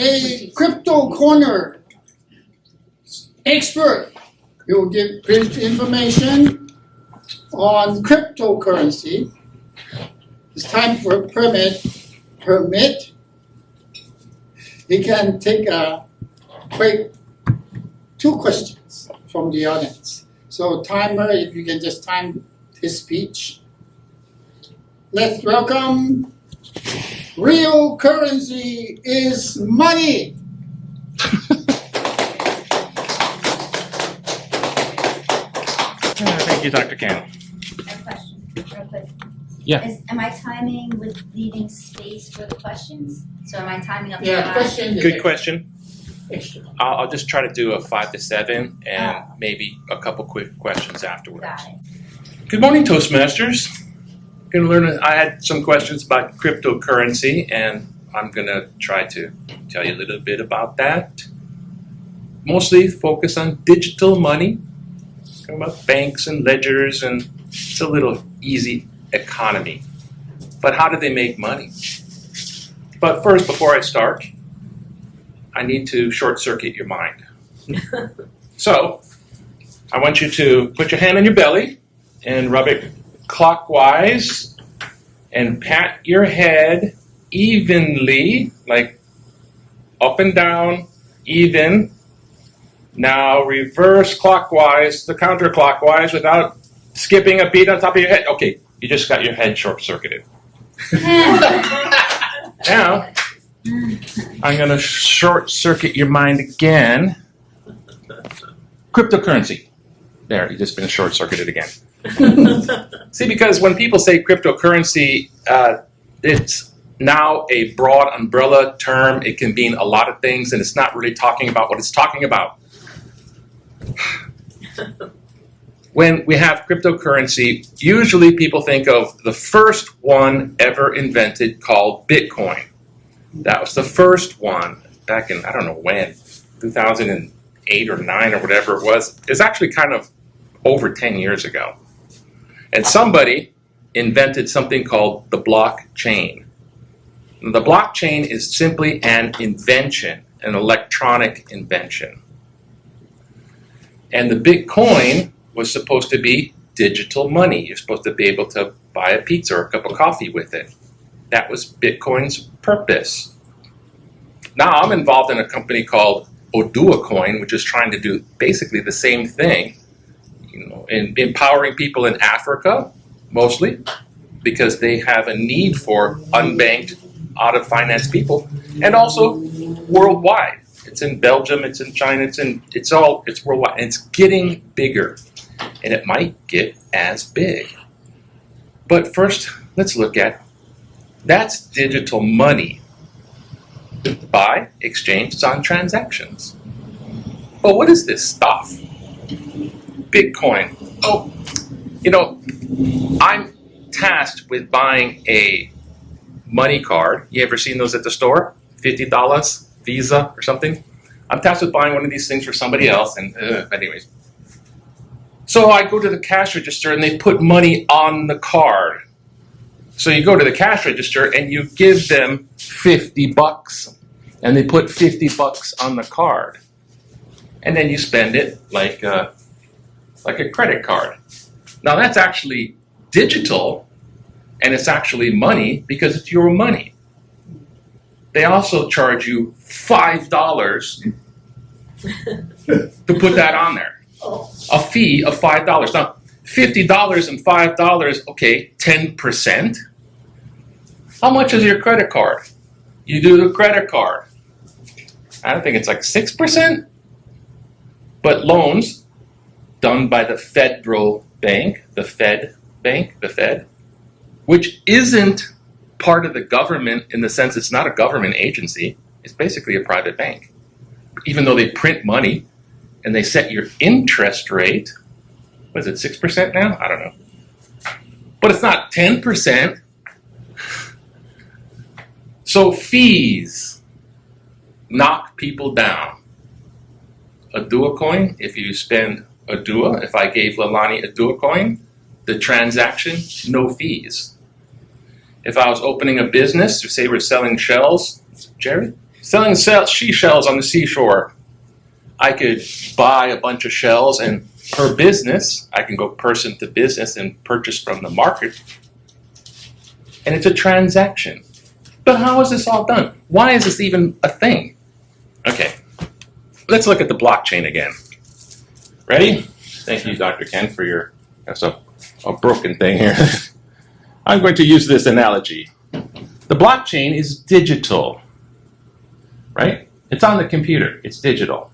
a crypto corner expert. He will give information on cryptocurrency. It's time for permit. He can take a quick 2 questions from the audience. So timer, if you can just time his speech. Let's welcome Real Currency is Money. Thank you, Dr. Can. I have a question, real quick. Yeah. Am I timing with leaving space for the questions? So am I timing up? Yeah, question. Good question. Extra. I'll just try to do a 5 to 7 and maybe a couple quick questions afterwards. Got it. Good morning, Toastmasters. Gonna learn. I had some questions about cryptocurrency, and I'm gonna try to tell you a little bit about that. Mostly focus on digital money, talking about banks and ledgers, and it's a little easy economy. But how do they make money? But first, before I start, I need to short circuit your mind. So, I want you to put your hand on your belly and rub it clockwise and pat your head evenly, like up and down, even. Now reverse clockwise, the counterclockwise without skipping a beat on top of your head. Okay, you just got your head short-circuited. Now, I'm going to short-circuit your mind again. Cryptocurrency. There, you just been short-circuited again. See, because when people say cryptocurrency, it's now a broad umbrella term. It can mean a lot of things, and it's not really talking about what it's talking about. When we have cryptocurrency, usually people think of the first one ever invented called Bitcoin. That was the first one back in, I don't know when, 2008 or 9 or whatever it was. It's actually kind of over 10 years ago. And somebody invented something called the blockchain. The blockchain is simply an invention, an electronic invention. And the Bitcoin was supposed to be digital money. You're supposed to be able to buy a pizza or a cup of coffee with it. That was Bitcoin's purpose. Now I'm involved in a company called Oduwa Coin, which is trying to do basically the same thing, in empowering people in Africa, mostly, because they have a need for unbanked, out-of-finance people, and also worldwide. It's in Belgium, it's in China, it's worldwide, and it's getting bigger, and it might get as big. But first, let's look at that's digital money. Buy, exchange, it's on transactions. But what is this stuff? Bitcoin. Oh, I'm tasked with buying a money card. You ever seen those at the store? $50, Visa or something? I'm tasked with buying one of these things for somebody else, and anyways. So I go to the cash register and they put money on the card. So you go to the cash register and you give them $50 and they put $50 on the card. And then you spend it like a credit card. Now that's actually digital, and it's actually money because it's your money. They also charge you $5 to put that on there. A fee of $5. Now, $50 and $5, okay, 10%. How much is your credit card? You do the credit card. I don't think it's like 6%. But loans done by the federal bank, the Fed, which isn't part of the government in the sense it's not a government agency. It's basically a private bank. Even though they print money and they set your interest rate, what is it, 6% now? I don't know. But it's not 10%. So fees knock people down. Oduwa Coin, if you spend Oduwa, if I gave Lalani Oduwa Coin, the transaction, no fees. If I was opening a business, say we're selling shells, Jerry, selling seashells on the seashore. I could buy a bunch of shells, and per business, I can go person to business and purchase from the market. And it's a transaction. But how is this all done? Why is this even a thing? Okay, let's look at the blockchain again. Ready? Thank you, Dr. Ken, for your, that's a broken thing here. I'm going to use this analogy. The blockchain is digital, right? It's on the computer, it's digital.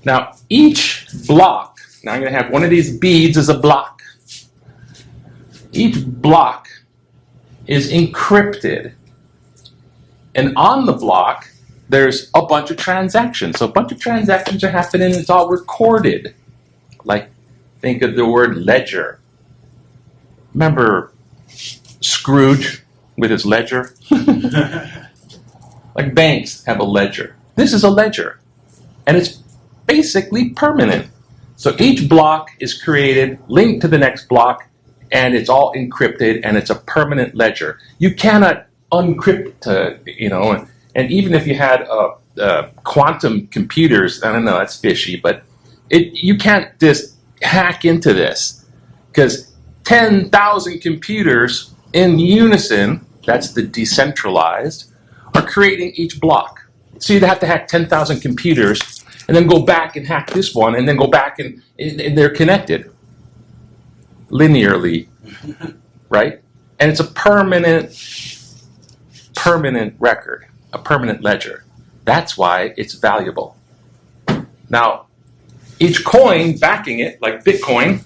Now, each block, now I'm going to have one of these beads as a block. Each block is encrypted. And on the block, there's a bunch of transactions. So a bunch of transactions are happening, it's all recorded. Like, think of the word ledger. Remember Scrooge with his ledger? Like banks have a ledger. This is a ledger. And it's basically permanent. So each block is created, linked to the next block, and it's all encrypted, and it's a permanent ledger. You cannot uncrypt, and even if you had quantum computers, I don't know, that's fishy, but you can't just hack into this, because 10,000 computers in unison, that's the decentralized, are creating each block. So you'd have to hack 10,000 computers and then go back and hack this one and then go back and they're connected linearly, right? And it's a permanent record, a permanent ledger. That's why it's valuable. Now, each coin backing it, like Bitcoin,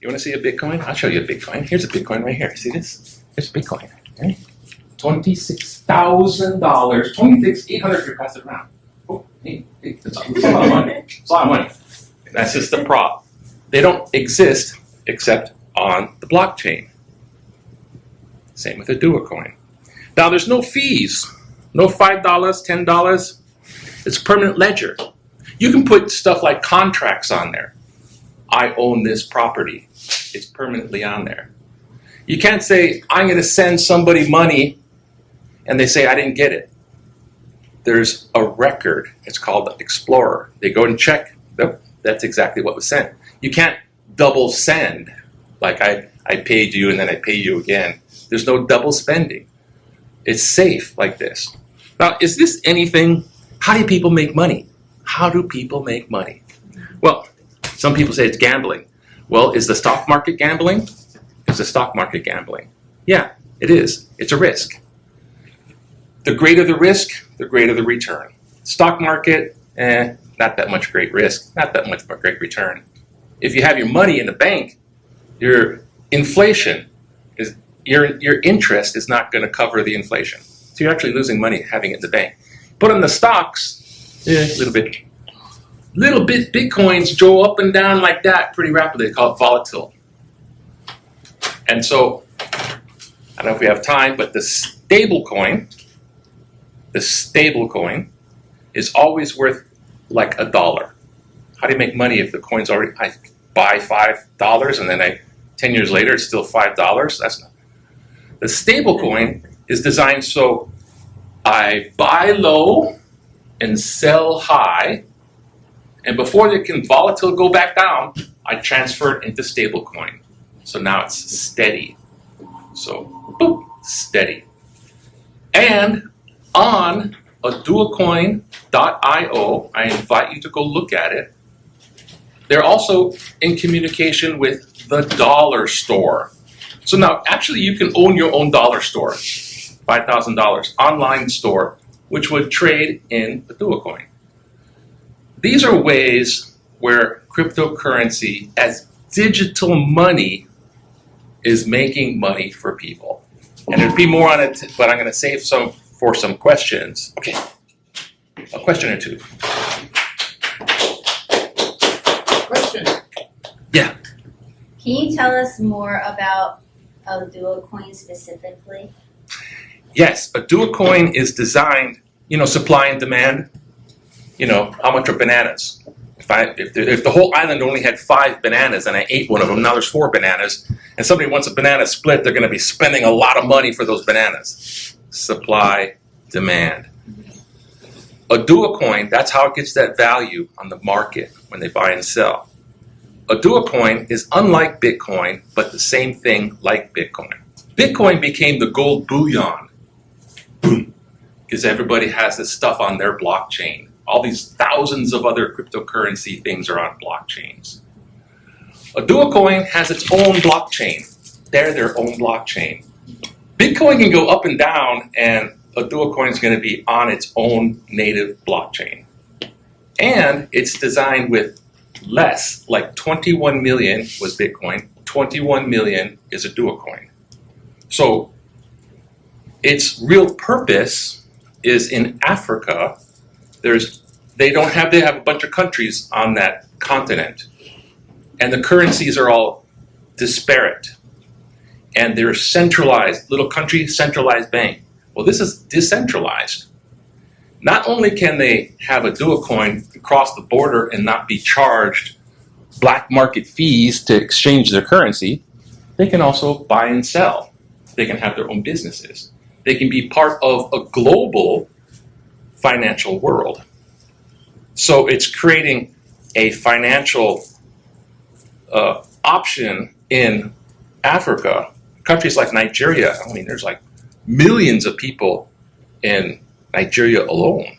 you want to see a Bitcoin? I'll show you a Bitcoin. Here's a Bitcoin right here. See this? Here's a Bitcoin. Okay? $26,000. $26,800 if you pass it around. Oh, hey, it's a lot of money. It's a lot of money. That's just the prop. They don't exist except on the blockchain. Same with Oduwa Coin. Now, there's no fees. No $5, $10. It's a permanent ledger. You can put stuff like contracts on there. I own this property. It's permanently on there. You can't say, I'm going to send somebody money, and they say, I didn't get it. There's a record. It's called the Explorer. They go and check. Nope, that's exactly what was sent. You can't double send, like I paid you and then I pay you again. There's no double spending. It's safe like this. Now, is this anything? How do people make money? How do people make money? Well, some people say it's gambling. Well, is the stock market gambling? Is the stock market gambling? Yeah, it is. It's a risk. The greater the risk, the greater the return. Stock market, not that much great risk, not that much great return. If you have your money in the bank, your inflation is your interest is not going to cover the inflation. So you're actually losing money having it in the bank. But on the stocks, a little bit. Bitcoins go up and down like that pretty rapidly. They call it volatile. And so, I don't know if we have time, but the stable coin is always worth like $1. How do you make money if the coin's already, I buy $5 and then 10 years later it's still $5? That's not. The stable coin is designed so I buy low and sell high, and before they can volatile go back down, I transfer it into stable coin. So now it's steady. So, boop, steady. And on oduwacoin.io, I invite you to go look at it. They're also in communication with the dollar store. So now, actually, you can own your own dollar store, $5,000, online store, which would trade in Oduwa Coin. These are ways where cryptocurrency as digital money is making money for people. And there'd be more on it, but I'm going to save some for some questions. Okay, a question or two. Question. Yeah. Can you tell us more about Oduwa Coin specifically? Yes, Oduwa Coin is designed, supply and demand. How much are bananas? If the whole island only had 5 bananas and I ate one of them, now there's 4 bananas, and somebody wants a banana split, they're going to be spending a lot of money for those bananas. Supply demand. Oduwa Coin, that's how it gets that value on the market when they buy and sell. Oduwa Coin is unlike Bitcoin, but the same thing like Bitcoin. Bitcoin became the gold bullion, boom, because everybody has this stuff on their blockchain. All these thousands of other cryptocurrency things are on blockchains. Oduwa Coin has its own blockchain. They're their own blockchain. Bitcoin can go up and down, and Oduwa Coin is going to be on its own native blockchain. And it's designed with less, like 21 million was Bitcoin, 21 million is Oduwa Coin. So its real purpose is in Africa. They have a bunch of countries on that continent, and the currencies are all disparate, and they're centralized, little country centralized bank. Well, this is decentralized. Not only can they have a Oduwa Coin cross the border and not be charged black market fees to exchange their currency, they can also buy and sell. They can have their own businesses. They can be part of a global financial world. So it's creating a financial option in Africa. Countries like Nigeria, I mean, there's like millions of people in Nigeria alone.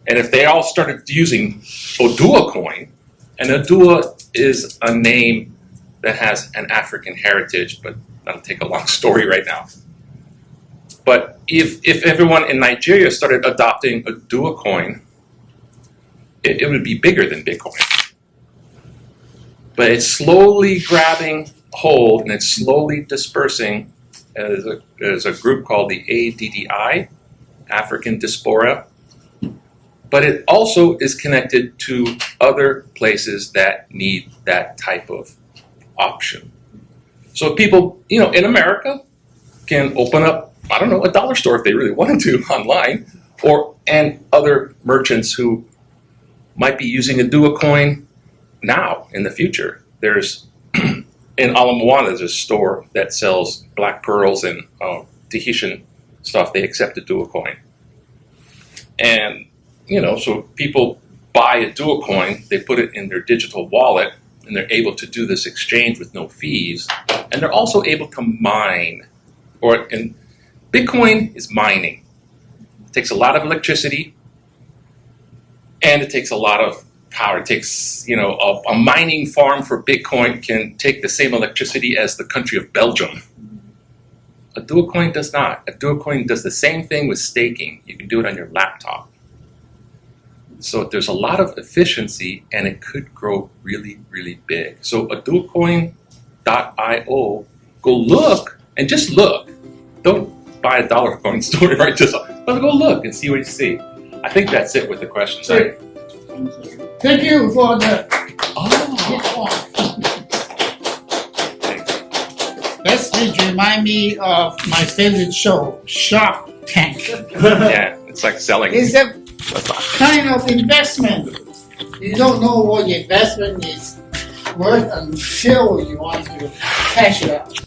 And if they all started using Oduwa Coin, and Oduwa is a name that has an African heritage, but that'll take a long story right now. But if everyone in Nigeria started adopting Oduwa Coin, it would be bigger than Bitcoin. But it's slowly grabbing hold and it's slowly dispersing. There's a group called the ADDI, African Diaspora. But it also is connected to other places that need that type of option. So people, in America can open up, a dollar store if they really wanted to online, and other merchants who might be using Oduwa Coin now in the future. There's in Ala Moana, there's a store that sells black pearls and Tahitian stuff. They accept Oduwa Coin, and so people buy Oduwa Coin, they put it in their digital wallet, and they're able to do this exchange with no fees, and they're also able to mine. And Bitcoin is mining. It takes a lot of electricity, and it takes a lot of power. It takes, a mining farm for Bitcoin can take the same electricity as the country of Belgium. Oduwa Coin does not. Oduwa Coin does the same thing with staking. You can do it on your laptop. So there's a lot of efficiency, and it could grow really, really big. So oduwacoin.io, go look, and just look. Don't buy a dollar coin story right just, but go look and see what you see. I think that's it with the questions. Right? Thank you. Thank you for the Thanks. That speech remind me of my favorite show, Shark Tank. Yeah, it's like selling. It's a kind of investment. You don't know what your investment is worth until you want to cash it out.